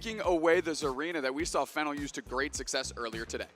taking away this arena that we saw Fennel use to great success earlier today.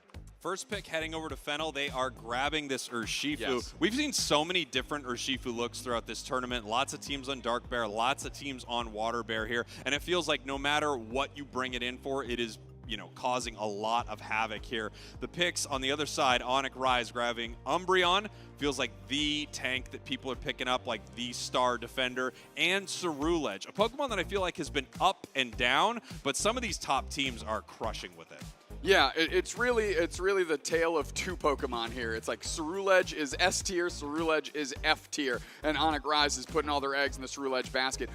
First pick heading over to Fennel. They are grabbing this Urshifu. Yes. We've seen so many different Urshifu looks throughout this tournament. Lots of teams on Dark Bear, lots of teams on Water Bear here. And it feels like no matter what you bring it in for, it is, you know, causing a lot of havoc here. The picks on the other side, ONIC Rise grabbing Umbreon. Feels like the tank that people are picking up, like the star defender, and Cerulege, a Pokemon that I feel like has been up and down, but some of these top teams are crushing with it. Yeah, it's really the tale of two Pokemon here. It's like Cerulege is S tier, Cerulege is F tier, and ONIC Rise is putting all their eggs in the Cerulege basket.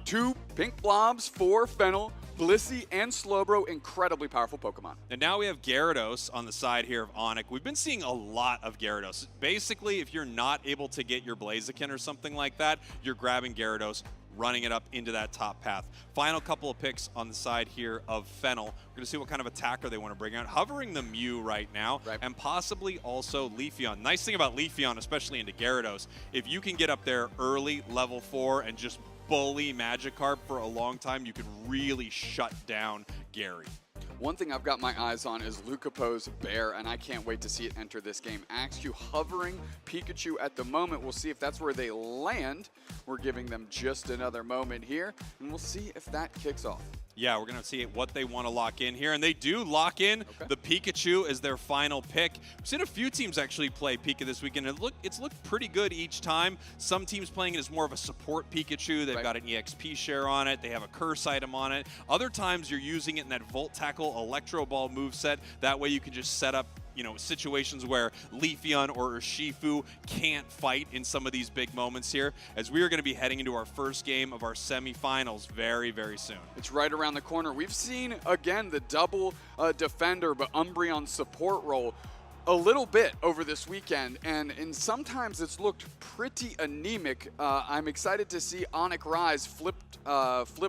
2 pink blobs for Fennel, Blissey, and Slowbro, incredibly powerful Pokemon. And now we have Gyarados on the side here of ONIC. We've been seeing a lot of Gyarados. Basically, if you're not able to get your Blaziken or something like that, you're grabbing Gyarados, running it up into that top path. Final couple of picks on the side here of Fennel. We're going to see what kind of attacker they want to bring out. Hovering the Mew right now, and possibly also Leafeon. Nice thing about Leafeon, especially into Gyarados, if you can get up there early, level 4, and just bully Magikarp for a long time, you can really shut down Gary. One thing I've got my eyes on is Lucapo's Bear, and I can't wait to see it enter this game. Axew hovering Pikachu at the moment. We'll see if that's where they land. We're giving them just another moment here, and we'll see if that kicks off. Yeah, we're going to see what they want to lock in here, and they do lock in the Pikachu as their final pick. We've seen a few teams actually play Pika this weekend, and it's looked pretty good each time. Some teams playing it as more of a support Pikachu. They've got an EXP share on it. They have a curse item on it. Other times you're using it in that Volt Tackle Electro Ball moveset. That way you can just set up, you know, situations where Leafeon or Urshifu can't fight in some of these big moments here, as we are going to be heading into our first game of our semifinals very, very soon. It's right around the corner. We've seen, again, the double defender, but Umbreon support role a little bit over this weekend, and sometimes it's looked pretty anemic. I'm excited to see ONIC Rise flip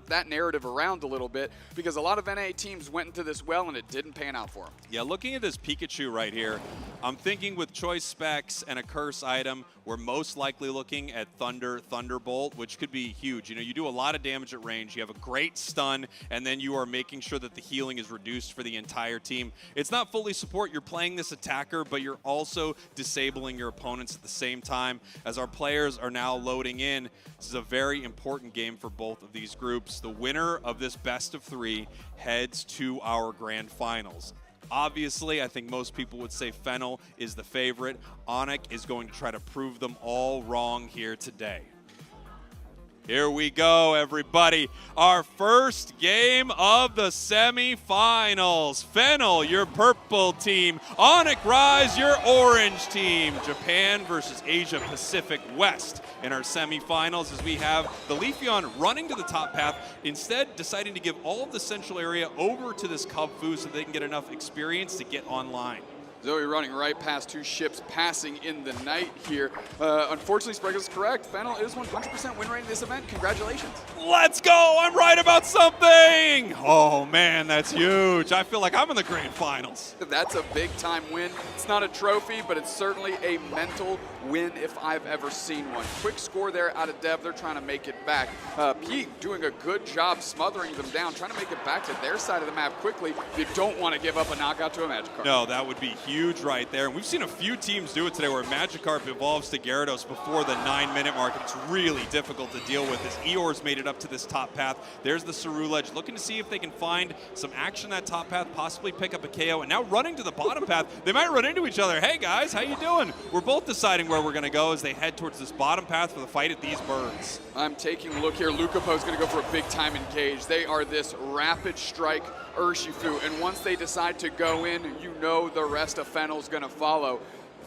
that narrative around a little bit, because a lot of NA teams went into this well and it didn't pan out for them. Yeah, looking at this Pikachu right here, I'm thinking with choice specs and a curse item, we're most likely looking at Thunderbolt, which could be huge. You know, you do a lot of damage at range, you have a great stun, and then you are making sure that the healing is reduced for the entire team. It's not fully support, you're playing this attacker, but you're also disabling your opponents at the same time. As our players are now loading in, this is a very important game for both of these groups. The winner of this best of 3 heads to our grand finals. Obviously, I think most people would say Fennel is the favorite. ONIC is going to try to prove them all wrong here today. Here we go, everybody. Our first game of the semifinals. Fennel, your purple team. ONIC Rise, your orange team. Japan versus Asia Pacific West in our semifinals, as we have the Leafeon running to the top path, instead deciding to give all of the central area over to this Kubfu so they can get enough experience to get online. Zoe running right past 2 ships, passing in the night here. Unfortunately, Spriggle's correct. Fennel is 100% win rate in this event. Congratulations. Let's go! I'm right about something! Oh man, that's huge. I feel like I'm in the grand finals. That's a big time win. It's not a trophy, but it's certainly a mental win if I've ever seen one. Quick score there out of Dev. They're trying to make it back. Pete doing a good job smothering them down, trying to make it back to their side of the map quickly. You don't want to give up a knockout to a Magikarp. No, that would be huge right there. And we've seen a few teams do it today where Magikarp evolves to Gyarados before the 9-minute mark. It's really difficult to deal with as Eeyore's made it up to this top path. There's the Cerulege looking to see if they can find some action that top path, possibly pick up a KO, and now running to the bottom path. They might run into each other. Hey guys, how you doing? We're both deciding where we're going to go as they head towards this bottom path for the fight at these birds. I'm taking a look here. Lucapo's going to go for a big time engage. They are this rapid strike Urshifu, and once they decide to go in, you know the rest of Fennel's going to follow.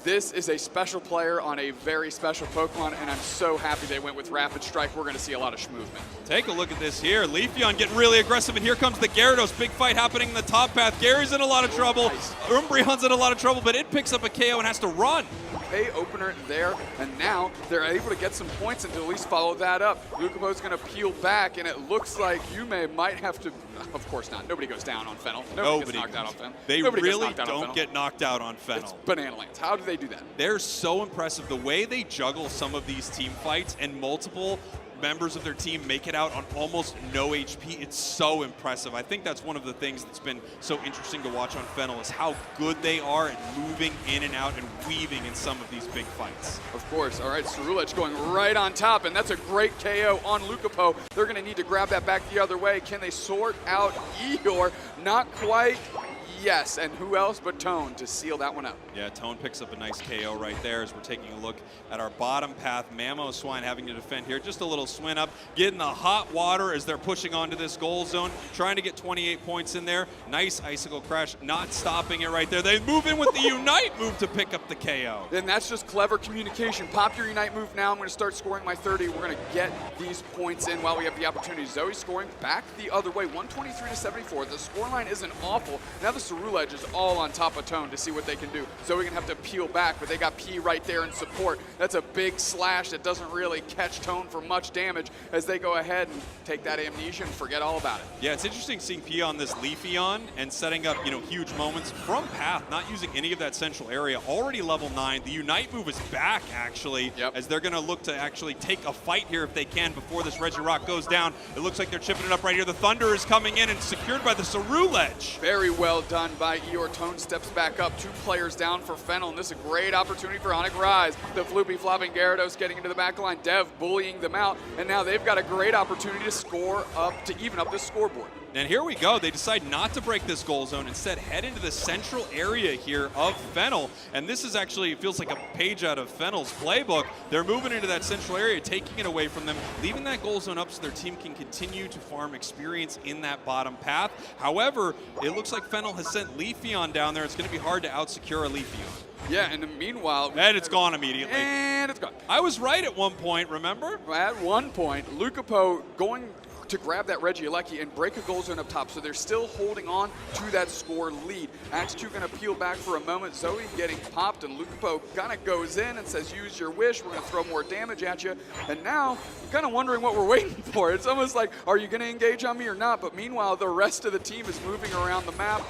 This is a special player on a very special Pokemon, and I'm so happy they went with Rapid Strike. We're going to see a lot of movement. Take a look at this here. Leafeon getting really aggressive, and here comes the Gyarados. Big fight happening in the top path. Gary's in a lot of trouble. Nice. Umbreon's in a lot of trouble, but it picks up a KO and has to run. Okay, opener there, and now they're able to get some points and to at least follow that up. Lucapo's going to peel back, and it looks like Yume might have to. Of course not. Nobody goes down on Fennel. Nobody gets knocked out on Fennel. They really don't get knocked out on Fennel. It's banana lands. How do they do that? They're so impressive. The way they juggle some of these team fights and multiple members of their team make it out on almost no HP. It's so impressive. I think that's one of the things that's been so interesting to watch on Fennel is how good they are at moving in and out and weaving in some of these big fights. Of course. All right, Cerulege going right on top, and that's a great KO on Lukapo. They're going to need to grab that back the other way. Can they sort out Eeyore? Not quite. Yes, and who else but Tone to seal that one up? Yeah, Tone picks up a nice KO right there as we're taking a look at our bottom path. Mamoswine having to defend here. Just a little swing up, getting the hot water as they're pushing onto this goal zone, trying to get 28 points in there. Nice Icicle Crash, not stopping it right there. They move in with the Unite move to pick up the KO. And that's just clever communication. Pop your Unite move now. I'm going to start scoring my 30. We're going to get these points in while we have the opportunity. Zoe scoring back the other way, 123 to 74. The scoreline isn't awful. Now the Cerulege is all on top of Tone to see what they can do. So we're going to have to peel back, but they got P right there in support. That's a big slash that doesn't really catch Tone for much damage as they go ahead and take that amnesia and forget all about it. Yeah, it's interesting seeing P on this Leafeon and setting up, huge moments from path, not using any of that central area. Already level 9. The Unite move is back, actually, as they're going to look to actually take a fight here if they can before this Regirock goes down. It looks like they're chipping it up right here. The Thunder is coming in and secured by the Cerulege. Very well done by Eeyore. Tone steps back up, 2 players down for Fennel, and this is a great opportunity for ONIC Rise. The Floopy flopping Gyarados getting into the back line, Dev bullying them out, and now they've got a great opportunity to score up, to even up this scoreboard. And here we go. They decide not to break this goal zone. Instead, head into the central area here of Fennel. And this is actually, it feels like a page out of Fennel's playbook. They're moving into that central area, taking it away from them, leaving that goal zone up so their team can continue to farm experience in that bottom path. However, it looks like Fennel has sent Leafeon down there. It's going to be hard to out-secure a Leafeon. Yeah, and meanwhile... And it's gone immediately. And it's gone. I was right at one point, remember? At one point, Lukapo going to grab that Regieleki and break a goal zone up top, so they're still holding on to that score lead. Axe2 going to peel back for a moment. Zoe getting popped, and Lukapo kind of goes in and says, use your wish, we're going to throw more damage at you. And now, I'm kind of wondering what we're waiting for. It's almost like, are you going to engage on me or not? But meanwhile, the rest of the team is moving around the map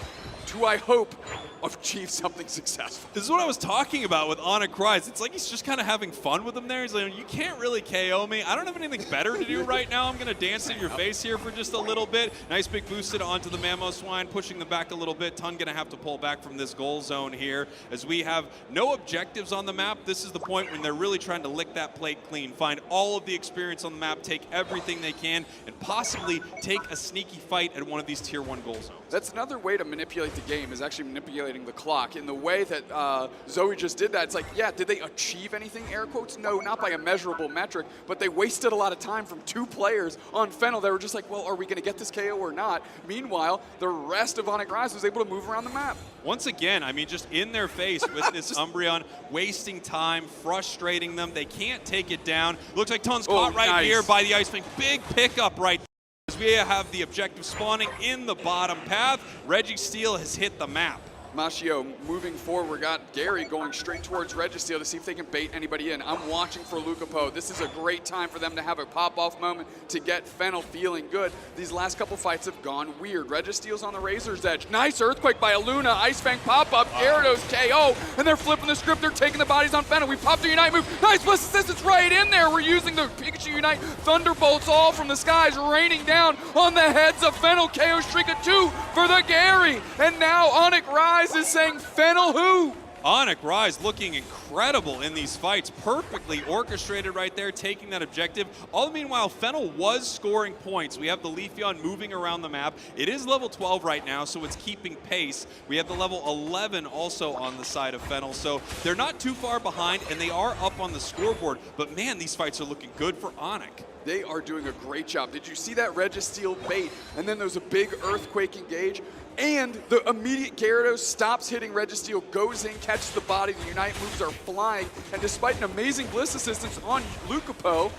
to, I hope, achieve something successful. This is what I was talking about with ONIC Rise. It's like he's just kind of having fun with them there. He's like, you can't really KO me. I don't have anything better to do right now. I'm going to dance in your face here for just a little bit. Nice big boosted onto the Mamoswine, pushing them back a little bit. Ton going to have to pull back from this goal zone here as we have no objectives on the map. This is the point when they're really trying to lick that plate clean, find all of the experience on the map, take everything they can, and possibly take a sneaky fight at one of these tier 1 goal zones. That's another way to manipulate the game, is actually manipulating the clock. In the way that Zoe just did that, it's like, yeah, did they achieve anything, air quotes? No, not by a measurable metric, but they wasted a lot of time from 2 players on Fennel. They were just like, well, are we going to get this KO or not? Meanwhile, the rest of ONIC Rise was able to move around the map. Once again, I mean, just in their face with this Umbreon, wasting time, frustrating them. They can't take it down. Looks like Ton's caught right here by the Ice Fang. Big pickup right there. As we have the objective spawning in the bottom path, Registeel has hit the map. Machio moving forward. We got Gary going straight towards Registeel to see if they can bait anybody in. I'm watching for Lukapo. This is a great time for them to have a pop-off moment to get Fennel feeling good. These last couple fights have gone weird. Registeel's on the razor's edge. Nice Earthquake by Aluna. Ice Fang pop-up. Gyarados KO. And they're flipping the script. They're taking the bodies on Fennel. We popped the Unite move. Nice plus assist. It's right in there. We're using the Pikachu Unite Thunderbolts all from the skies, raining down on the heads of Fennel. KO streak of 2 for the Gary. And now ONIC Rise is saying Fennel who? ONIC Rise looking incredible in these fights, perfectly orchestrated right there, taking that objective. All the meanwhile, Fennel was scoring points. We have the Leafeon moving around the map. It is level 12 right now, so it's keeping pace. We have the level 11 also on the side of Fennel, so they're not too far behind, and they are up on the scoreboard. But man, these fights are looking good for ONIC. They are doing a great job. Did you see that Registeel bait? And then there's a big Earthquake engage. And the immediate Gyarados stops hitting Registeel, goes in, catches the body, the Unite moves are flying, and despite an amazing Bliss assistance on Lukapo,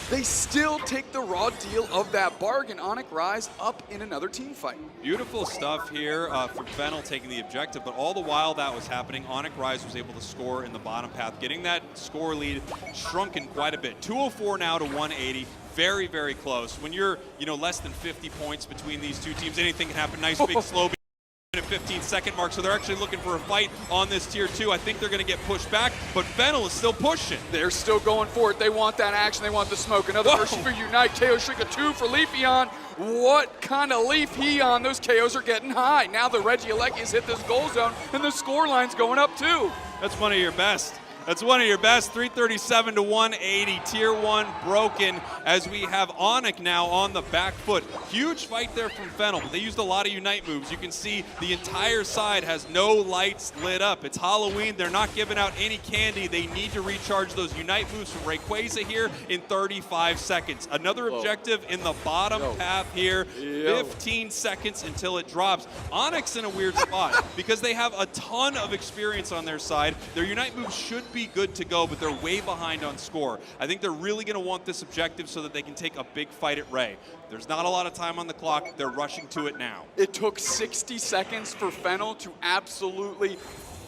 they still take the raw deal of that bargain. ONIC Rise up in another team fight. Beautiful stuff here from Fennel taking the objective, but all the while that was happening, ONIC Rise was able to score in the bottom path, getting that score lead shrunken quite a bit. 204 now to 180. Very, very close. When you're, less than 50 points between these two teams, anything can happen. Nice big slow. And it 15-second mark, so they're actually looking for a fight on this tier 2. I think they're going to get pushed back, but Fennel is still pushing. They're still going for it. They want that action. They want the smoke. Another version for Unite. KO Shrika 2 for Leafeon. What kind of leaf he on? Those KOs are getting high. Now the Regieleki's hit this goal zone, and the score line's going up too. That's one of your best. That's one of your best, 337 to 180, tier 1 broken as we have ONIC now on the back foot. Huge fight there from Fennel, but they used a lot of Unite moves. You can see the entire side has no lights lit up. It's Halloween. They're not giving out any candy. They need to recharge those Unite moves from Rayquaza here in 35 seconds. Another objective in the bottom path here, 15 seconds until it drops. ONIC's in a weird spot because they have a ton of experience on their side. Their Unite moves should be good to go, but they're way behind on score. I think they're really going to want this objective so that they can take a big fight at Ray. There's not a lot of time on the clock. They're rushing to it now. It took 60 seconds for Fennel to absolutely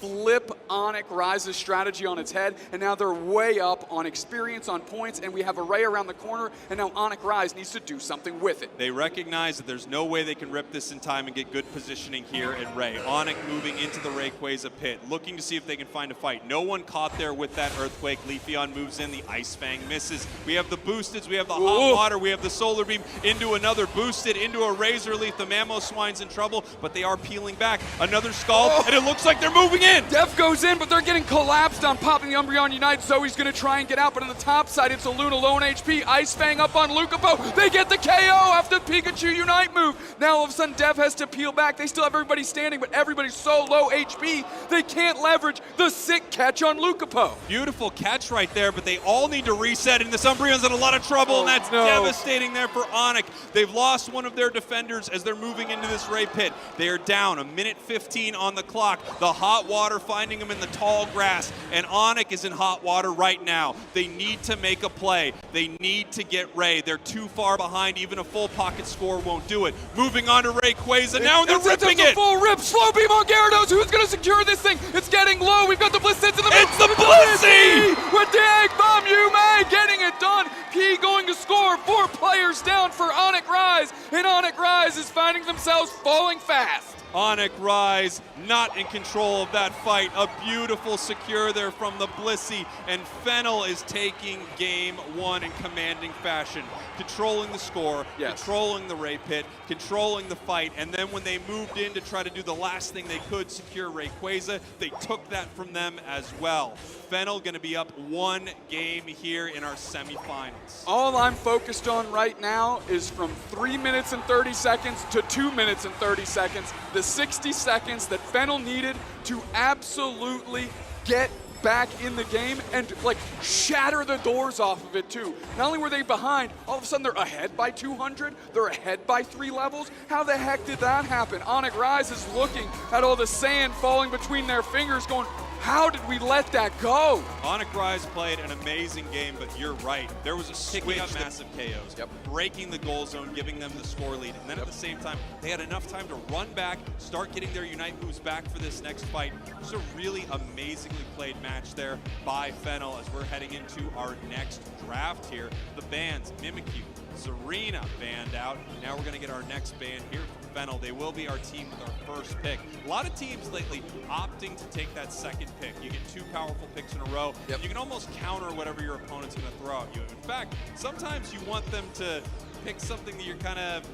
flip ONIC Rise's strategy on its head, and now they're way up on experience, on points, and we have a Ray around the corner, and now ONIC Rise needs to do something with it. They recognize that there's no way they can rip this in time and get good positioning here at Ray. ONIC moving into the Rayquaza pit, looking to see if they can find a fight. No one caught there with that Earthquake. Leafeon moves in, the Ice Fang misses. We have the Boosteds, we have the Hot Water, we have the Solar Beam into another Boosted, into a Razor Leaf. The Mamoswine's in trouble, but they are peeling back. Another Scald, and it looks like they're moving in. Def goes in, but they're getting collapsed on popping the Umbreon Unite. Zoe's going to try and get out, but on the top side, it's a Luna lone HP. Ice Fang up on Lucapo. They get the KO after the Pikachu Unite move. Now all of a sudden, Def has to peel back. They still have everybody standing, but everybody's so low HP, they can't leverage the sick catch on Lucapo. Beautiful catch right there, but they all need to reset, and this Umbreon's in a lot of trouble, and that's devastating there for ONIC. They've lost one of their defenders as they're moving into this Ray pit. They are down a minute 15 on the clock. The Hot Water finding him in the tall grass, and ONIC is in hot water right now. They need to make a play. They need to get Ray. They're too far behind. Even a full pocket score won't do it. Moving on to Rayquaza now, and they're ripping it. Full rip. Slow beam on Gyarados. Who's going to secure this thing? It's getting low. We've got the Blissets in the middle. It's the Blissey! With the Egg Bomb, Yume getting it done. P going to score. 4 players down for ONIC Rise, and ONIC Rise is finding themselves falling fast. ONIC Rise not in control of that fight. A beautiful secure there from the Blissey, and Fennel is taking game 1 in commanding fashion. Controlling the score, controlling the Ray pit, controlling the fight, and then when they moved in to try to do the last thing they could, secure Rayquaza, they took that from them as well. Fennel going to be up 1 game here in our semifinals. All I'm focused on right now is from 3 minutes and 30 seconds to 2 minutes and 30 seconds. The 60 seconds that Fennel needed to absolutely get back in the game and like shatter the doors off of it too. Not only were they behind, all of a sudden they're ahead by 200, they're ahead by 3 levels. How the heck did that happen? ONIC Rise is looking at all the sand falling between their fingers going, how did we let that go? ONIC Rise played an amazing game, but you're right. There was a switch, massive KOs, breaking the goal zone, giving them the score lead, and then at the same time, they had enough time to run back, start getting their Unite moves back for this next fight. Just a really amazingly played match there by Fennel as we're heading into our next draft here. The bans, Mimikyu, Serena banned out. Now we're going to get our next ban here from Fennel. They will be our team with our first pick. A lot of teams lately opting to take that second pick. You get 2 powerful picks in a row. You can almost counter whatever your opponent's going to throw at you. In fact, sometimes you want them to pick something that you're kind of,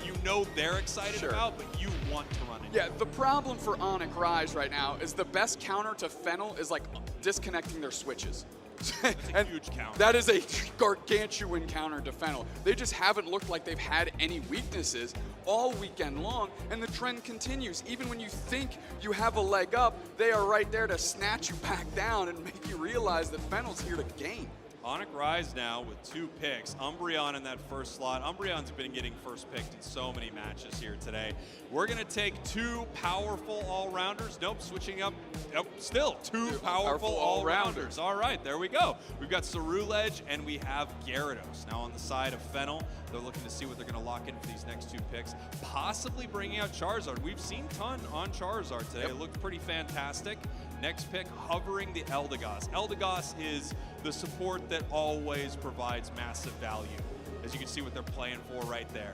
you know they're excited about, but you want to run it. Yeah, the problem for ONIC Rise right now is the best counter to Fennel is like disconnecting their switches. And huge counter. That is a gargantuan counter to Fennel. They just haven't looked like they've had any weaknesses all weekend long, and the trend continues. Even when you think you have a leg up, they are right there to snatch you back down and make you realize that Fennel's here to gain. ONIC Rise now with 2 picks. Umbreon in that first slot. Umbreon's been getting first picked in so many matches here today. We're going to take 2 powerful all-rounders. Nope, switching up. Nope, still 2 powerful all-rounders. All right, there we go. We've got Ceruledge and we have Gyarados. Now on the side of Fennel, they're looking to see what they're going to lock in for these next 2 picks. Possibly bringing out Charizard. We've seen ton on Charizard today. It looked pretty fantastic. Next pick, hovering the Eldegoss. Eldegoss is the support that always provides massive value. As you can see what they're playing for right there.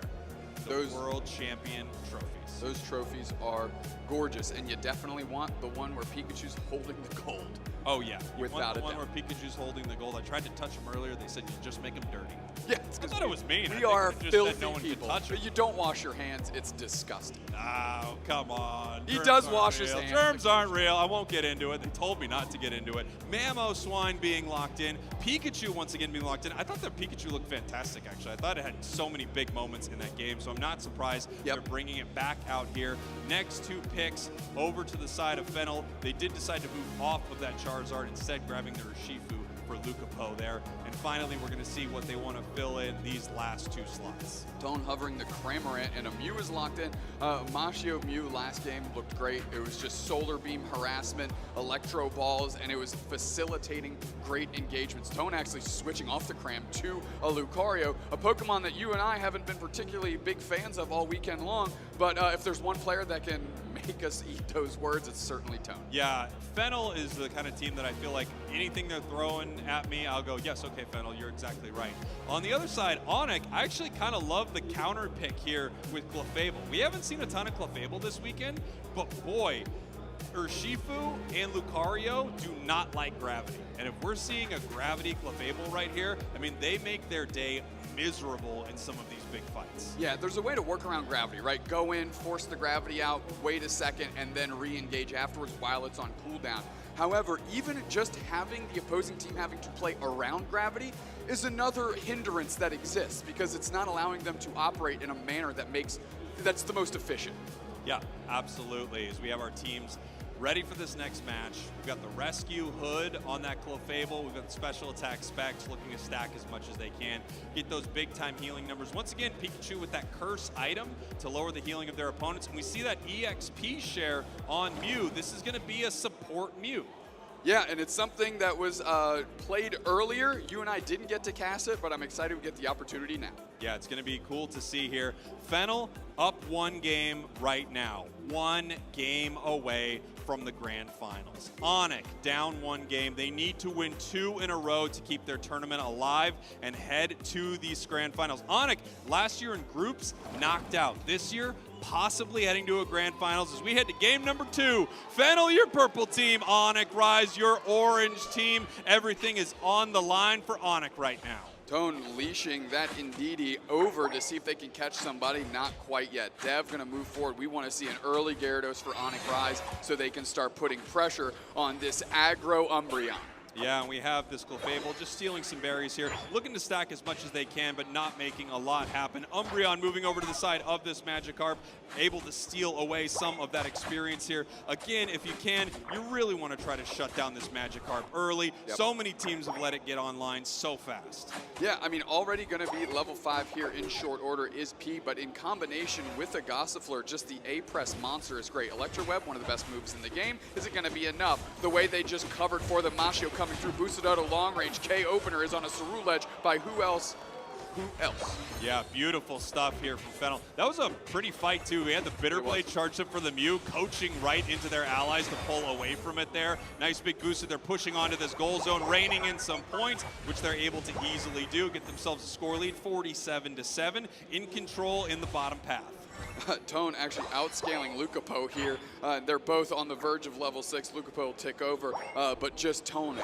The World Champion Trophy. nice. Those trophies are gorgeous, and you definitely want the one where Pikachu's holding the gold. Oh yeah, you Without want the one a where doubt. Pikachu's holding the gold. I tried to touch him earlier. They said you just make him dirty. Yeah, I thought it was mean. I We think are they just filthy said no one people. could touch him. You don't wash your hands. It's disgusting. Oh, come on. He Germs does aren't wash his real. hands. Germs aren't real. I won't get into it. They told me not to get into it. Mamoswine being locked in. Pikachu once again being locked in. I thought that Pikachu looked fantastic, actually. I thought it had so many big moments in that game, so I'm not surprised they're bringing it back out here. Next two picks over to the side of Fennel. They did decide to move off of that Charizard, instead grabbing the Urshifu for Lucapo there. And finally, we're going to see what they want to fill in these last two slots. Tone hovering the Cramorant, and a Mew is locked in. Machio Mew last game looked great. It was just Solar Beam harassment, Electro Balls, and it was facilitating great engagements. Tone actually switching off the Cram to a Lucario, a Pokemon that you and I haven't been particularly big fans of all weekend long, but if there's one player that can make us eat those words, it's certainly Tone. Yeah, Fennel is the kind of team that I feel like anything they're throwing at me, I'll go, yes, okay, Fennel, you're exactly right. On the other side, ONIC, I actually kind of love the counter pick here with Clefable. We haven't seen a ton of Clefable this weekend, but boy, Urshifu and Lucario do not like gravity. And if we're seeing a gravity Clefable right here, I mean, they make their day miserable in some of these big fights. Yeah, there's a way to work around gravity, right? Go in, force the gravity out, wait a second, and then re-engage afterwards while it's on cooldown. However, even just having the opposing team having to play around gravity is another hindrance that exists because it's not allowing them to operate in a manner that's the most efficient. Yeah, absolutely. As we have our teams ready for this next match. We've got the Rescue Hood on that Clefable. We've got the Special Attack Specs looking to stack as much as they can. Get those big-time healing numbers. Once again, Pikachu with that Curse item to lower the healing of their opponents. And we see that EXP share on Mew. This is going to be a support Mew. Yeah, and it's something that was played earlier. You and I didn't get to cast it, but I'm excited we get the opportunity now. Yeah, it's going to be cool to see here. Fennel up one game right now. One game away from the grand finals. ONIC down one game. They need to win 2 in a row to keep their tournament alive and head to these grand finals. ONIC last year in groups knocked out. This year, possibly heading to a grand finals as we head to game number 2. Fennel, your purple team. ONIC Rise, your orange team. Everything is on the line for ONIC right now. Tone leashing that Indeedee over to see if they can catch somebody. Not quite yet. Dev going to move forward. We want to see an early Gyarados for ONIC Rise so they can start putting pressure on this aggro Umbreon. Yeah, and we have this Clefable just stealing some berries here, looking to stack as much as they can, but not making a lot happen. Umbreon moving over to the side of this Magikarp, able to steal away some of that experience here. Again, if you can, you really want to try to shut down this Magikarp early. Yep. So many teams have let it get online so fast. Yeah, I mean, already going to be level 5 here in short order is P, but in combination with a Gossifleur, just the A-Press monster is great. Electro Web, one of the best moves in the game. Is it going to be enough? The way they just covered for the Machio coming through, boosted out a long range. K opener is on a Saru ledge by who else? Who else? Yeah, beautiful stuff here from Fennel. That was a pretty fight, too. We had the Bitter Blade charged up for the Mew, coaching right into their allies to pull away from it there. Nice big boost. They're pushing onto this goal zone, raining in some points, which they're able to easily do. Get themselves a score lead, 47-7, in control in the bottom path. Tone actually outscaling Lucapo here. They're both on the verge of level 6. Lucapo will tick over, but just Tone,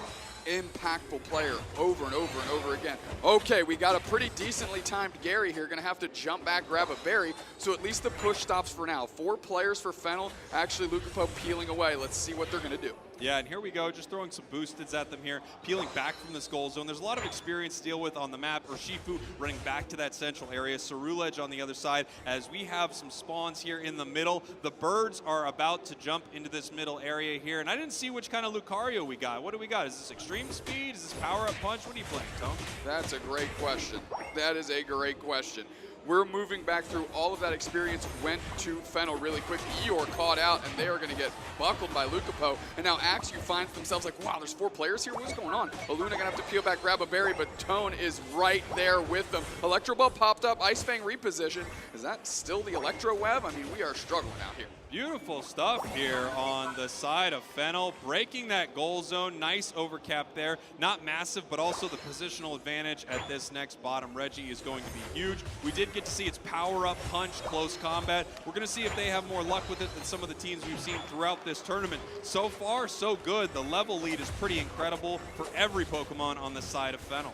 impactful player over and over and over again. Okay, we got a pretty decently timed Gary here. Gonna have to jump back, grab a berry. So at least the push stops for now. 4 players for Fennel. Actually, Lucapo peeling away. Let's see what they're gonna do. Yeah, and here we go, just throwing some boosteds at them here, peeling back from this goal zone. There's a lot of experience to deal with on the map. Urshifu running back to that central area, Ceruledge on the other side, as we have some spawns here in the middle. The birds are about to jump into this middle area here, and I didn't see which kind of Lucario we got. What do we got? Is this extreme speed? Is this power-up punch? What are you playing, Tone? That's a great question. That is a great question. We're moving back through all of that experience, went to Fennel really quick. Eeyore caught out, and they are going to get buckled by Lucapo. And now Axew finds themselves like, wow, there's 4 players here? What's going on? Baluna going to have to peel back, grab a berry, but Tone is right there with them. Electro Ball popped up, Ice Fang reposition. Is that still the Electro Web? I mean, we are struggling out here. Beautiful stuff here on the side of Fennel, breaking that goal zone. Nice overcap there. Not massive, but also the positional advantage at this next bottom Reggie is going to be huge. We did get to see its power-up punch, close combat. We're going to see if they have more luck with it than some of the teams we've seen throughout this tournament. So far, so good. The level lead is pretty incredible for every Pokemon on the side of Fennel.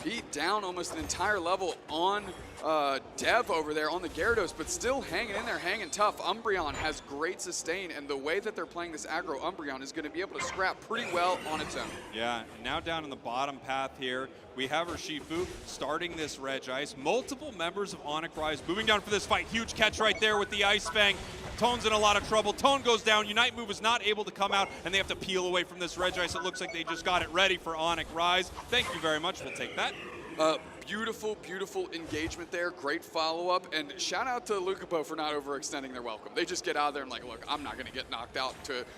Beat down almost an entire level on Dev over there on the Gyarados, but still hanging in there, hanging tough. Umbreon has great sustain, and the way that they're playing this aggro, Umbreon is going to be able to scrap pretty well on its own. Yeah, and now down in the bottom path here, we have Urshifu starting this Regice. Multiple members of ONIC Rise moving down for this fight. Huge catch right there with the Ice Fang. Tone's in a lot of trouble. Tone goes down. Unite Move is not able to come out, and they have to peel away from this Regice. It looks like they just got it ready for ONIC Rise. Thank you very much. We'll take that. Beautiful, beautiful engagement there. Great follow-up. And shout out to Lucapo for not overextending their welcome. They just get out of there and like, look, I'm not going to get knocked out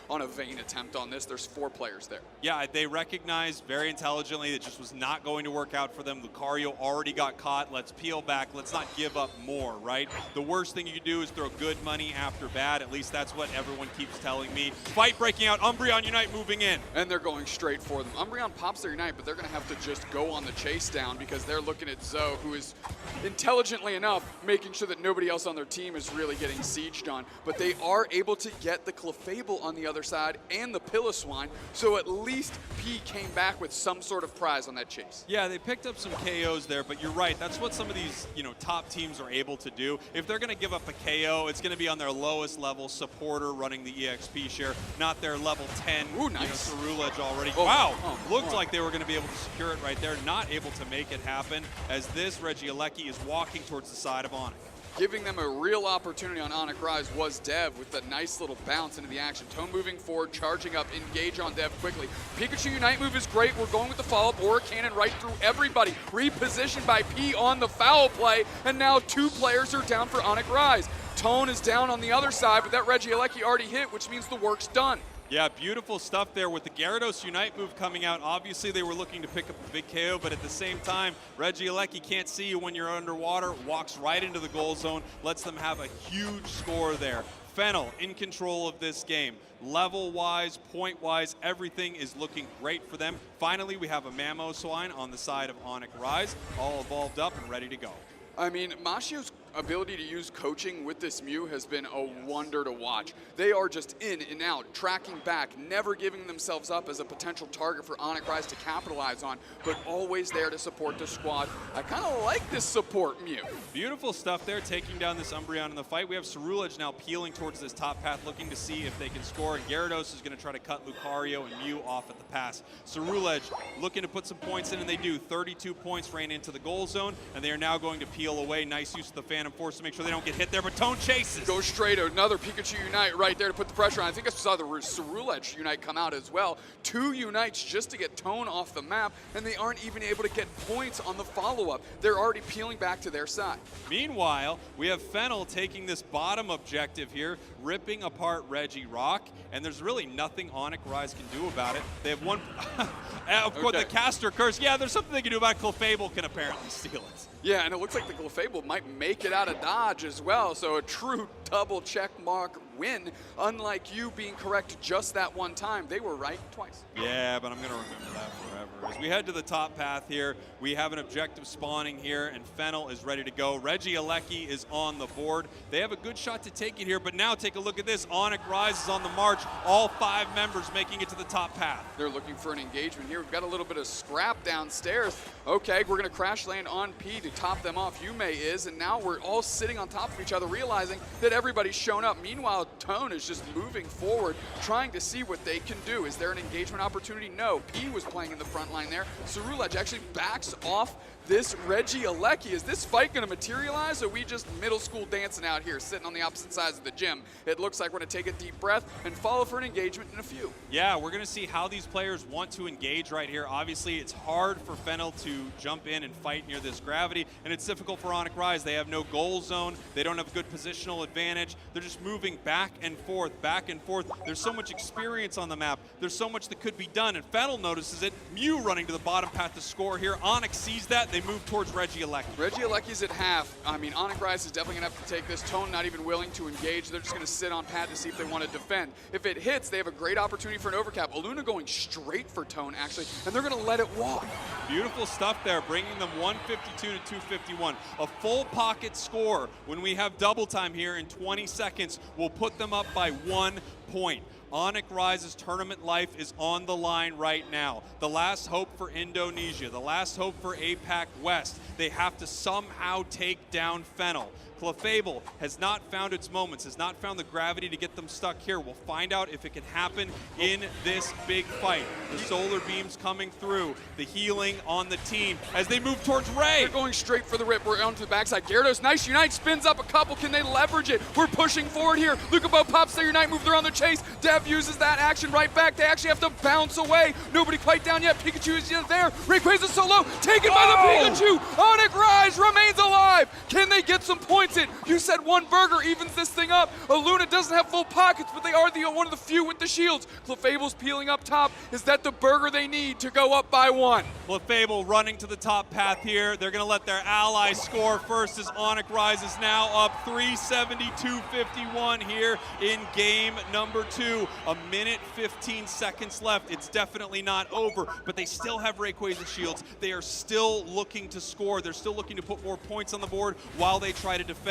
on a vain attempt on this. There's 4 players there. Yeah, they recognized very intelligently it just was not going to work out for them. Lucario already got caught. Let's peel back. Let's not give up more, right? The worst thing you can do is throw good money after bad. At least that's what everyone keeps telling me. Fight breaking out. Umbreon Unite moving in. And they're going straight for them. Umbreon pops their Unite, but they're going to have to just go on the chase down because they're looking at Zoe, who is intelligently enough making sure that nobody else on their team is really getting sieged on. But they are able to get the Clefable on the other side and the Piloswine, so at least P came back with some sort of prize on that chase. Yeah, they picked up some KOs there, but you're right. That's what some of these, top teams are able to do. If they're going to give up a KO, it's going to be on their lowest level supporter running the EXP share, not their level 10 Ooh, nice. Cerulege already. Oh, wow, oh, looked like they were going to be able to secure it right there. Not able to make it happen as this Regieleki is walking towards the side of ONIC. Giving them a real opportunity on ONIC Rise was Dev with a nice little bounce into the action. Tone moving forward, charging up, engage on Dev quickly. Pikachu Unite move is great. We're going with the follow-up. Aura Cannon right through everybody. Repositioned by P on the foul play, and now 2 players are down for ONIC Rise. Tone is down on the other side, but that Regieleki already hit, which means the work's done. Yeah, beautiful stuff there with the Gyarados Unite move coming out. Obviously, they were looking to pick up a big KO, but at the same time, Regieleki can't see you when you're underwater, walks right into the goal zone, lets them have a huge score there. Fennel in control of this game. Level-wise, point-wise, everything is looking great for them. Finally, we have a Mamoswine on the side of ONIC Rise, all evolved up and ready to go. I mean, Mashio's ability to use coaching with this Mew has been a wonder to watch. They are just in and out, tracking back, never giving themselves up as a potential target for ONIC Rise to capitalize on, but always there to support the squad. I kind of like this support Mew. Beautiful stuff there, taking down this Umbreon in the fight. We have Cerulege now peeling towards this top path, looking to see if they can score, and Gyarados is going to try to cut Lucario and Mew off at the pass. Cerulege looking to put some points in, and they do. 32 points ran into the goal zone, and they are now going to peel away. Nice use of the Phantom Force to make sure they don't get hit there, but Tone chases. Go straight, another Pikachu Unite right there to put the pressure on. I think I saw the Cerulege Unite come out as well. 2 Unites just to get Tone off the map, and they aren't even able to get points on the follow-up. They're already peeling back to their side. Meanwhile, we have Fennel taking this bottom objective here, ripping apart Regirock, and there's really nothing ONIC Rise can do about it. They have one, of course, the Caster Curse. Yeah, there's something they can do about it. Clefable can apparently steal it. Yeah, and it looks like the Clefable might make it out of dodge as well, so a true double check mark win, unlike you being correct just that one time. They were right twice. Yeah, but I'm going to remember that forever. As we head to the top path here, we have an objective spawning here, and Fennel is ready to go. Regieleki is on the board. They have a good shot to take it here, but now take a look at this. ONIC Rise is on the march. All 5 members making it to the top path. They're looking for an engagement here. We've got a little bit of scrap downstairs. Okay, we're going to crash land on P to top them off. Yume is, and now we're all sitting on top of each other, realizing that everybody's shown up. Meanwhile, Tone is just moving forward, trying to see what they can do. Is there an engagement opportunity? No. P was playing in the front line there. Cerulege actually backs off this Regieleki. Is this fight going to materialize, or are we just middle school dancing out here, sitting on the opposite sides of the gym? It looks like we're going to take a deep breath and follow for an engagement in a few. Yeah, we're going to see how these players want to engage right here. Obviously, it's hard for Fennel to jump in and fight near this gravity, and it's difficult for ONIC Rise. They have no goal zone. They don't have a good positional advantage. They're just moving back and forth, back and forth. There's so much experience on the map. There's so much that could be done, and Fennel notices it. Mew running to the bottom path to score here. ONIC sees that. they move towards Regieleki. Regieleki's at half. I mean, ONIC Rise is definitely going to have to take this. Tone not even willing to engage. They're just going to sit on pad to see if they want to defend. If it hits, they have a great opportunity for an overcap. Aluna going straight for Tone, actually, and they're going to let it walk. Beautiful stuff there, bringing them 152 to 251. A full pocket score when we have double time here in 20 seconds will put them up by 1 point. ONIC Rise's tournament life is on the line right now. The last hope for Indonesia, the last hope for APAC West. They have to somehow take down Fennel. Clefable has not found its moments, has not found the gravity to get them stuck here. We'll find out if it can happen in this big fight. The solar beams coming through, the healing on the team as they move towards Ray. They're going straight for the rip. We're onto the backside. Gyarados, nice Unite, spins up a couple. Can they leverage it? We're pushing forward here. Lucabo pops their Unite move. They're on the chase. Dev uses that action right back. They actually have to bounce away. Nobody quite down yet. Pikachu is there. Rayquaza solo, taken by the Pikachu. ONIC Rise remains alive. Can they get some points in? You said one burger evens this thing up. Aluna doesn't have full pockets, but they are one of the few with the shields. Clefable's peeling up top. Is that the burger they need to go up by 1? Clefable running to the top path here. They're going to let their ally score first as ONIC Rise is now up 372-51 here in game number 2. A minute 15 seconds left. It's definitely not over, but they still have Rayquaza shields. They are still looking to score. They're still looking to put more points on the board while they try to defend.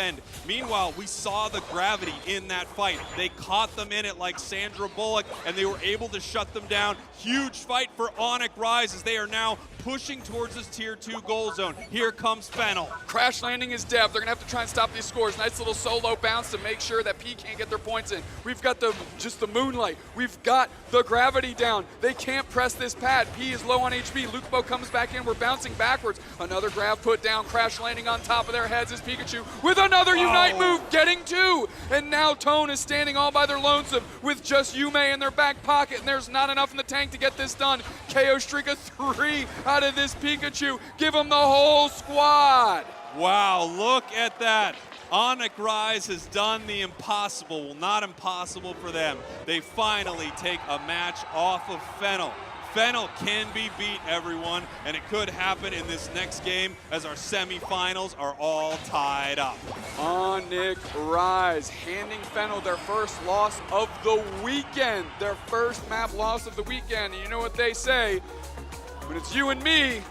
Meanwhile, we saw the gravity in that fight. They caught them in it like Sandra Bullock, and they were able to shut them down. Huge fight for ONIC Rise as they are now pushing towards this tier 2 goal zone. Here comes Fennel. Crash landing is Dev. They're gonna have to try and stop these scores. Nice little solo bounce to make sure that P can't get their points in. We've got just the moonlight. We've got the gravity down. They can't press this pad. P is low on HP. Lucabo comes back in. We're bouncing backwards. Another grav put down. Crash landing on top of their heads is Pikachu with another Unite move, getting 2. And now Tone is standing all by their lonesome with just Yume in their back pocket, and there's not enough in the tank to get this done. KO streak of 3 out of this Pikachu. Give him the whole squad. Wow, look at that. ONIC Rise has done the impossible. Well, not impossible for them. They finally take a match off of Fennel. Fennel can be beat, everyone, and it could happen in this next game as our semifinals are all tied up. ONIC Rise handing Fennel their first loss of the weekend. Their first map loss of the weekend. And you know what they say, when it's you and me,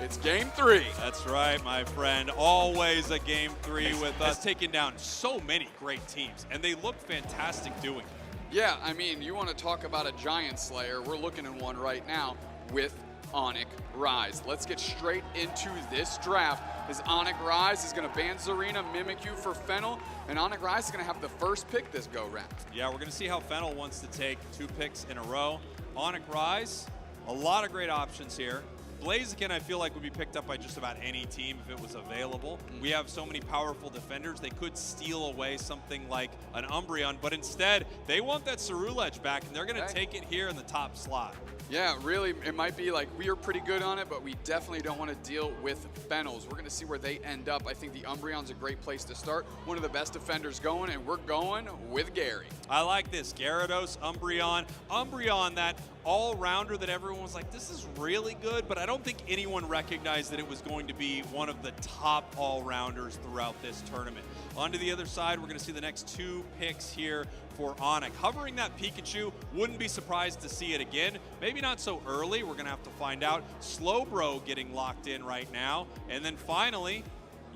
it's game 3. That's right, my friend. Always a game 3 with us, taking down so many great teams, and they look fantastic doing it. Yeah, I mean, you want to talk about a giant slayer. We're looking at one right now with ONIC Rise. Let's get straight into this draft. As ONIC Rise is going to ban Zarina, Mimikyu for Fennel, and ONIC Rise is going to have the first pick this go-round. Yeah, we're going to see how Fennel wants to take 2 picks in a row. ONIC Rise, a lot of great options here. Blaziken, I feel like, would be picked up by just about any team if it was available. We have so many powerful defenders, they could steal away something like an Umbreon, but instead, they want that Ceruledge back, and they're going to take it here in the top slot. Yeah, really, it might be like we are pretty good on it, but we definitely don't want to deal with Fennels. We're going to see where they end up. I think the Umbreon's a great place to start. One of the best defenders going, and we're going with Gary. I like this. Gyarados, Umbreon. Umbreon, that all-rounder that everyone was like, this is really good, but I don't think anyone recognized that it was going to be one of the top all-rounders throughout this tournament. On to the other side, we're going to see the next 2 picks here for ONIC. Hovering that Pikachu, wouldn't be surprised to see it again. Maybe not so early, we're going to have to find out. Slowbro getting locked in right now. And then finally,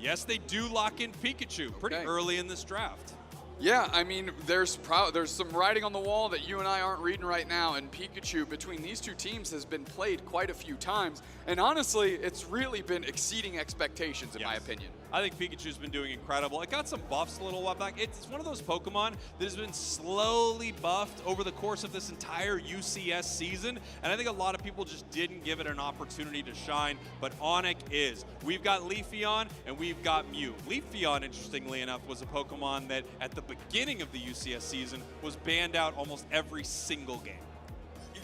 yes, they do lock in Pikachu pretty early in this draft. Yeah, I mean, there's some writing on the wall that you and I aren't reading right now, and Pikachu between these 2 teams has been played quite a few times, and honestly, it's really been exceeding expectations in my opinion. I think Pikachu's been doing incredible. It got some buffs a little while back. It's one of those Pokemon that has been slowly buffed over the course of this entire UCS season, and I think a lot of people just didn't give it an opportunity to shine, but ONIC is. We've got Leafeon and we've got Mew. Leafeon, interestingly enough, was a Pokemon that at the beginning of the UCS season was banned out almost every single game.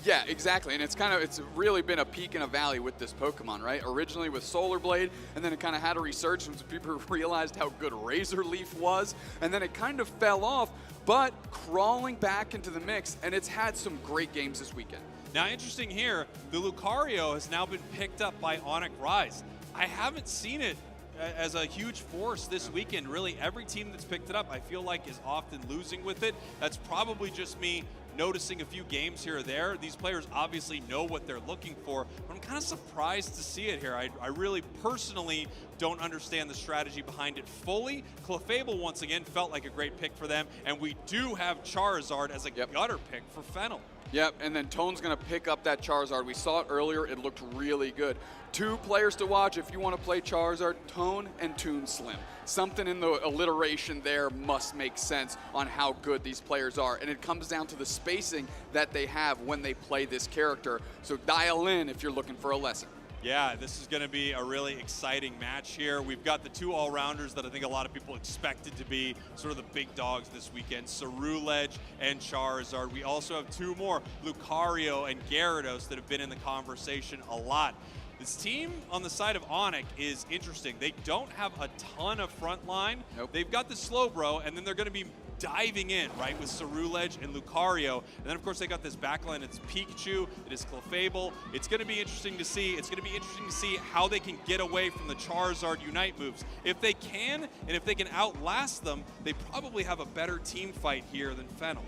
Yeah, exactly, and it's really been a peak and a valley with this Pokemon, right? Originally with Solar Blade, and then it kind of had a resurgence when people realized how good Razor Leaf was, and then it kind of fell off, but crawling back into the mix, and it's had some great games this weekend. Now, interesting here, the Lucario has now been picked up by ONIC Rise. I haven't seen it as a huge force this weekend. Really, every team that's picked it up, I feel like, is often losing with it. That's probably just me noticing a few games here or there. These players obviously know what they're looking for, but I'm kind of surprised to see it here. I really personally don't understand the strategy behind it fully. Clefable, once again, felt like a great pick for them, and we do have Charizard as a gutter pick for Fennel. Yep, and then Tone's going to pick up that Charizard. We saw it earlier. It looked really good. 2 players to watch if you want to play Charizard, Tone and Toon Slim. Something in the alliteration there must make sense on how good these players are. And it comes down to the spacing that they have when they play this character. So dial in if you're looking for a lesson. Yeah, this is going to be a really exciting match here. We've got the 2 all-rounders that I think a lot of people expected to be sort of the big dogs this weekend, Ceruledge and Charizard. We also have 2 more, Lucario and Gyarados, that have been in the conversation a lot. This team on the side of ONIC is interesting. They don't have a ton of front line. Nope. They've got the Slowbro, and then they're going to be diving in, right, with Ceruledge and Lucario. And then, of course, they got this backline. It's Pikachu. It is Clefable. It's going to be interesting to see. It's going to be interesting to see how they can get away from the Charizard Unite moves. If they can, and if they can outlast them, they probably have a better team fight here than Fennel.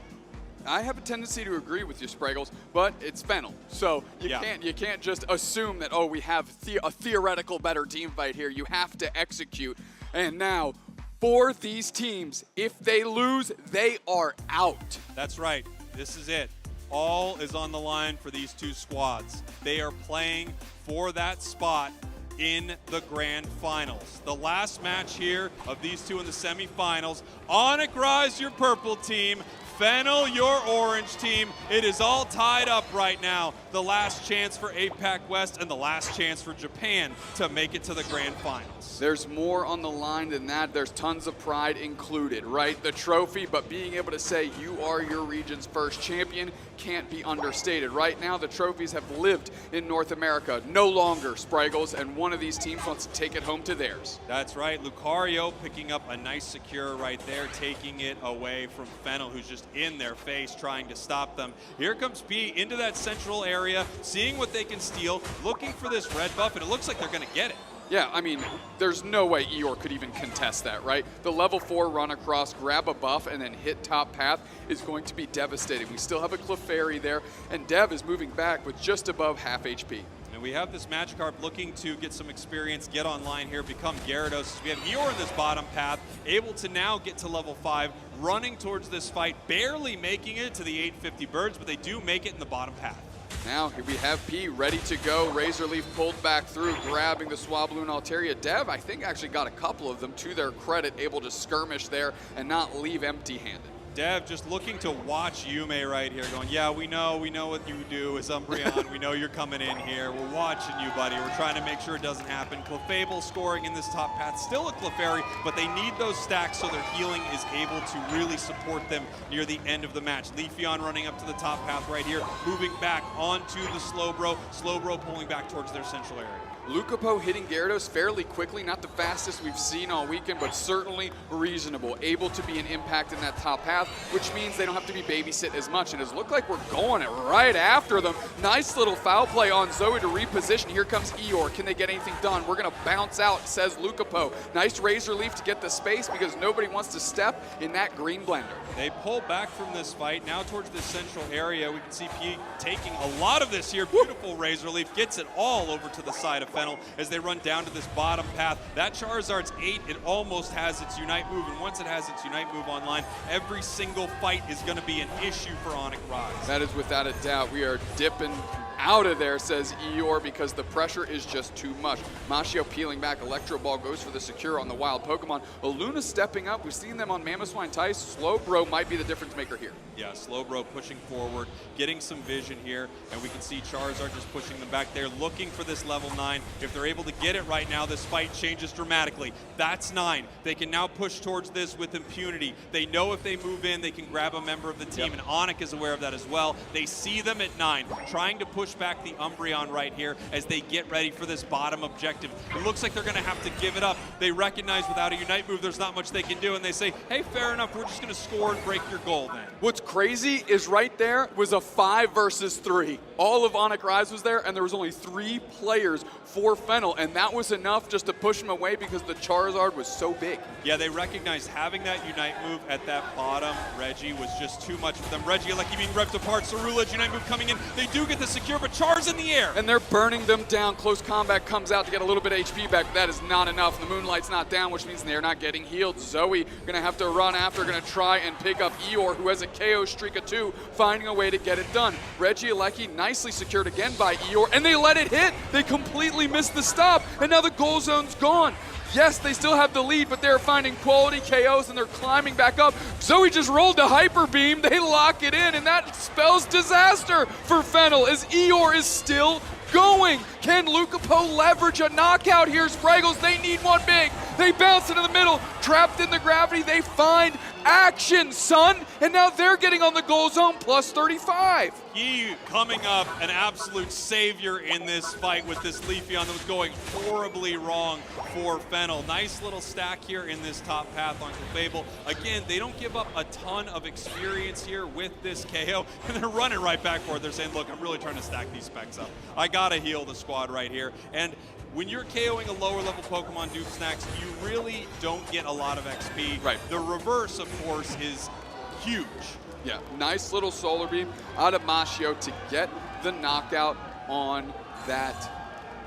I have a tendency to agree with you, Spraggles, but it's Fennel. So you can't just assume that, oh, we have a theoretical better team fight here. You have to execute. And now, for these teams, if they lose, they are out. That's right. This is it. All is on the line for these 2 squads. They are playing for that spot in the grand finals. The last match here of these 2 in the semifinals. ONIC Rise, your purple team. Fennel, your orange team. It is all tied up right now. The last chance for APAC West and the last chance for Japan to make it to the grand finals. There's more on the line than that. There's tons of pride included, right? The trophy, but being able to say you are your region's first champion can't be understated. Right now, the trophies have lived in North America, no longer, Spraggles, and one of these teams wants to take it home to theirs. That's right. Lucario picking up a nice secure right there, taking it away from Fennel, who's just in their face trying to stop them. Here comes P into that central area, seeing what they can steal, looking for this red buff, and it looks like they're going to get it. Yeah, I mean, there's no way Eeyore could even contest that, right? The level 4 run across, grab a buff, and then hit top path is going to be devastating. We still have a Clefairy there, and Dev is moving back with just above half HP. And we have this Magikarp looking to get some experience, get online here, become Gyarados. We have Eeyore in this bottom path, able to now get to level 5, running towards this fight, barely making it to the 850 birds, but they do make it in the bottom path. Now here we have P ready to go. Razor Leaf pulled back through, grabbing the Swablu Altaria. Dev, I think, actually got a couple of them to their credit, able to skirmish there and not leave empty-handed. Dev just looking to watch Yume right here, going, yeah, we know what you do as Umbreon. We know you're coming in here. We're watching you, buddy. We're trying to make sure it doesn't happen. Clefable scoring in this top path. Still a Clefairy, but they need those stacks so their healing is able to really support them near the end of the match. Leafeon running up to the top path right here, moving back onto the Slowbro. Slowbro pulling back towards their central area. Lucapo hitting Gyarados fairly quickly, not the fastest we've seen all weekend, but certainly reasonable. Able to be an impact in that top half, which means they don't have to be babysit as much. And it looked like we're going it right after them. Nice little foul play on Zoe to reposition. Here comes Eeyore. Can they get anything done? We're going to bounce out, says Lucapo. Nice Razor Leaf to get the space because nobody wants to step in that green blender. They pull back from this fight, now towards this central area. We can see P taking a lot of this here. Beautiful Razor Leaf, gets it all over to the side of Fennel as they run down to this bottom path. That Charizard's 8, it almost has its Unite move, and once it has its Unite move online, every single fight is going to be an issue for ONIC Rise. That is without a doubt. We are dipping out of there, says Eeyore, because the pressure is just too much. Machio peeling back. Electro Ball goes for the secure on the wild Pokemon. Luna stepping up. We've seen them on Mamoswine Tice. Slowbro might be the difference maker here. Yeah, Slowbro pushing forward, getting some vision here, and we can see Charizard just pushing them back there, looking for this level 9. If they're able to get it right now, this fight changes dramatically. That's 9. They can now push towards this with impunity. They know if they move in, they can grab a member of the team, and ONIC is aware of that as well. They see them at 9, trying to push back the Umbreon right here as they get ready for this bottom objective. It looks like they're going to have to give it up. They recognize without a Unite move, there's not much they can do, and they say, hey, fair enough, we're just going to score and break your goal then. What's crazy is right there was a 5 versus 3. All of ONIC Rise was there, and there was only 3 players for Fennel, and that was enough just to push him away because the Charizard was so big. Yeah, they recognized having that Unite move at that bottom Reggie was just too much for them. Reggie, like being ripped apart. Cerulege Unite move coming in. They do get the secure, but Char's in the air. And they're burning them down. Close combat comes out to get a little bit of HP back, but that is not enough. The Moonlight's not down, which means they're not getting healed. Zoe gonna have to run after, gonna try and pick up Eeyore, who has a KO streak of 2, finding a way to get it done. Regieleki nicely secured again by Eeyore, and they let it hit. They completely missed the stop, and now the goal zone's gone. Yes, they still have the lead, but they're finding quality KOs and they're climbing back up. Zoe just rolled the Hyper Beam. They lock it in, and that spells disaster for Fennel as Eeyore is still going. Can Lucapo leverage a knockout here? Spraggles, they need one big. They bounce into the middle, trapped in the gravity. They find action, son, and now they're getting on the goal zone plus 35. He coming up an absolute savior in this fight with this Leafeon that was going horribly wrong for Fennel. Nice little stack here in this top path on Clefable. Again, they don't give up a ton of experience here with this KO, and they're running right back for it. They're saying, look, I'm really trying to stack these specs up. I gotta heal the squad right here. And when you're KOing a lower level Pokemon Dupe Snacks, you really don't get a lot of XP. Right. The reverse, of course, is huge. Yeah, nice little Solar Beam out of Mashio to get the knockout on that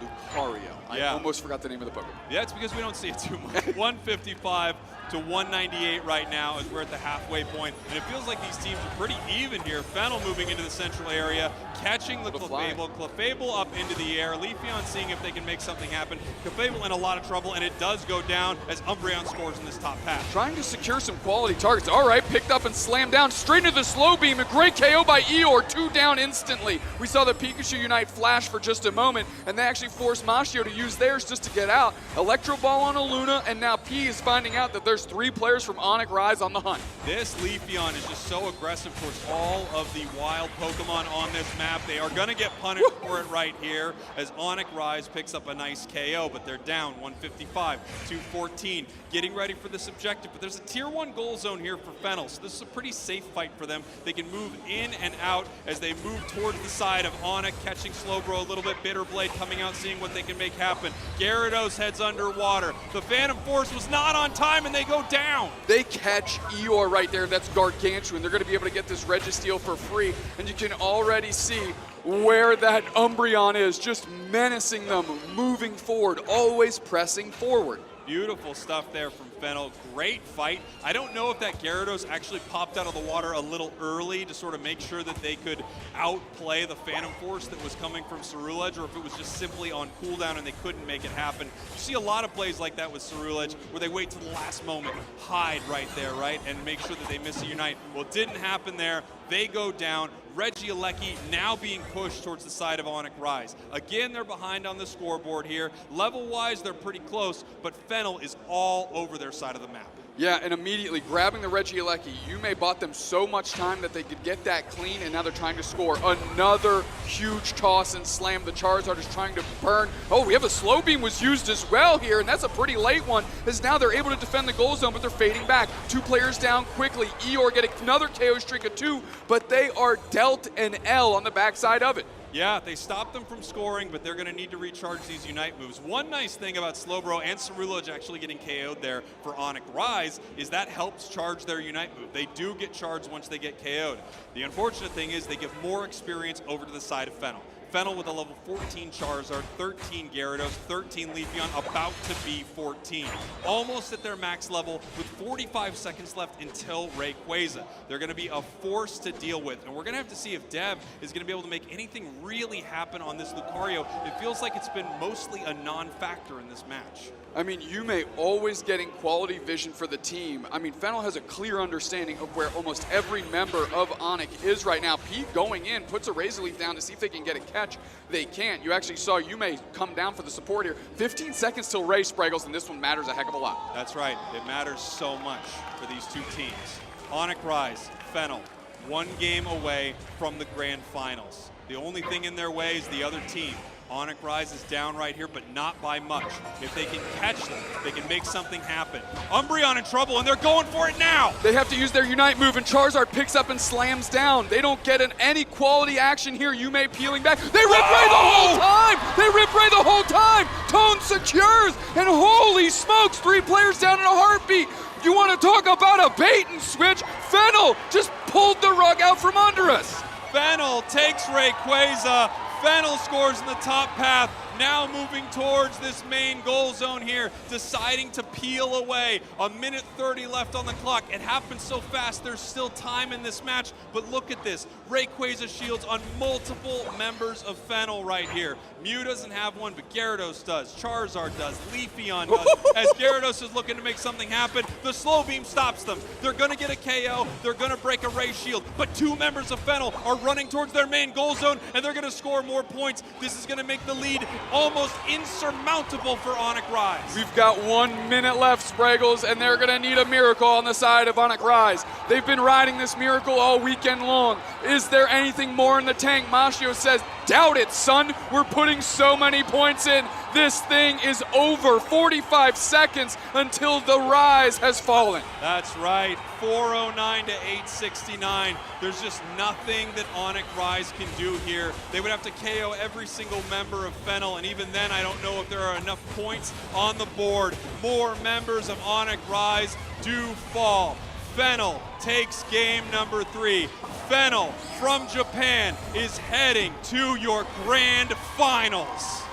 Lucario. I almost forgot the name of the Pokemon. Yeah, it's because we don't see it too much. 155 to 198 right now as we're at the halfway point, and it feels like these teams are pretty even here. Fennel moving into the central area, catching the Clefable. Clefable up into the air. Leafeon seeing if they can make something happen. Clefable in a lot of trouble, and it does go down as Umbreon scores in this top path. Trying to secure some quality targets. All right, picked up and slammed down straight into the slow beam. A great KO by Eeyore, 2 down instantly. We saw the Pikachu Unite flash for just a moment, and they actually forced Mashio to use theirs just to get out. Electro Ball on a Luna, and now P is finding out that there's 3 players from ONIC Rise on the hunt. This Leafeon is just so aggressive towards all of the wild Pokemon on this map. They are going to get punished for it right here as ONIC Rise picks up a nice KO, but they're down 155 to 14. Getting ready for this objective, but there's a tier 1 goal zone here for Fennel, so this is a pretty safe fight for them. They can move in and out as they move towards the side of ONIC, catching Slowbro a little bit. Bitterblade coming out, seeing what they can make happen. Gyarados heads underwater. The Phantom Force was not on time, and they go down. They catch Eeyore right there. That's gargantuan. They're going to be able to get this Registeel for free, and you can already see where that Umbreon is, just menacing them, moving forward, always pressing forward. Beautiful stuff there from Fennel. Great fight. I don't know if that Gyarados actually popped out of the water a little early to sort of make sure that they could outplay the Phantom Force that was coming from Cerulege, or if it was just simply on cooldown and they couldn't make it happen. You see a lot of plays like that with Cerulege where they wait to the last moment, hide right there, right, and make sure that they miss a Unite. Well, it didn't happen there. They go down. Regieleki now being pushed towards the side of ONIC Rise. Again, they're behind on the scoreboard here. Level-wise, they're pretty close, but Fennel is all over their side of the map. Yeah, and immediately grabbing the Regieleki, Yume bought them so much time that they could get that clean, and now they're trying to score. Another huge toss and slam. The Charizard is trying to burn. Oh, we have a slow beam was used as well here, and that's a pretty late one, as now they're able to defend the goal zone, but they're fading back. 2 players down quickly. Eeyore getting another KO streak of 2, but they are dealt an L on the backside of it. Yeah, they stopped them from scoring, but they're going to need to recharge these Unite moves. One nice thing about Slowbro and Cerulege actually getting KO'd there for ONIC Rise is that helps charge their Unite move. They do get charged once they get KO'd. The unfortunate thing is they give more experience over to the side of Fennel. Fennel with a level 14 Charizard, 13 Gyarados, 13 Leafeon, about to be 14. Almost at their max level with 45 seconds left until Rayquaza. They're going to be a force to deal with, and we're going to have to see if Dev is going to be able to make anything really happen on this Lucario. It feels like it's been mostly a non-factor in this match. I mean, Yume always getting quality vision for the team. I mean, Fennel has a clear understanding of where almost every member of ONIC is right now. Pete going in, puts a Razor Leaf down to see if they can get a catch. They can't. You actually saw Yume come down for the support here. 15 seconds till Ray Spraggles, and this one matters a heck of a lot. That's right. It matters so much for these two teams. ONIC Rise, Fennel, 1 game away from the grand finals. The only thing in their way is the other team. ONIC Rise is down right here, but not by much. If they can catch them, they can make something happen. Umbreon in trouble, and they're going for it now. They have to use their Unite move, and Charizard picks up and slams down. They don't get any quality action here. Yume peeling back. They rip Ray the whole time! They rip Ray the whole time! Tone secures, and holy smokes, 3 players down in a heartbeat. You want to talk about a bait and switch? Fennel just pulled the rug out from under us. Fennel takes Rayquaza. Fennel scores in the top path, now moving towards this main goal zone here, deciding to peel away. A minute 30 left on the clock. It happens so fast, there's still time in this match, but look at this. Rayquaza shields on multiple members of Fennel right here. Mew doesn't have one, but Gyarados does. Charizard does. Leafeon does. As Gyarados is looking to make something happen, the slow beam stops them. They're going to get a KO. They're going to break a Ray shield, but 2 members of Fennel are running towards their main goal zone, and they're going to score more points. This is going to make the lead almost insurmountable for ONIC Rise. We've got 1 minute left, Spraggles, and they're going to need a miracle on the side of ONIC Rise. They've been riding this miracle all weekend long. Is there anything more in the tank? Mashio says, doubt it, son. We're putting so many points in. This thing is over. 45 seconds until the Rise has fallen. That's right. 409 to 869. There's just nothing that ONIC Rise can do here. They would have to KO every single member of Fennel, and even then I don't know if there are enough points on the board. More members of ONIC Rise do fall. Fennel takes game number 3. Fennel from Japan is heading to your grand finals.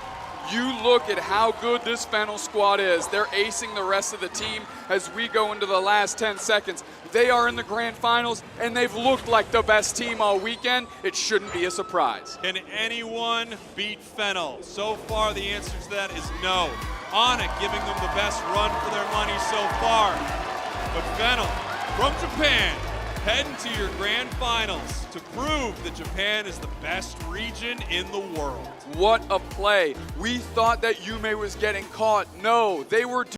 You look at how good this Fennel squad is. They're acing the rest of the team as we go into the last 10 seconds. They are in the grand finals, and they've looked like the best team all weekend. It shouldn't be a surprise. Can anyone beat Fennel? So far, the answer to that is no. ONIC giving them the best run for their money so far. But Fennel from Japan, heading to your grand finals to prove that Japan is the best region in the world. What a play. We thought that Yume was getting caught. No, they were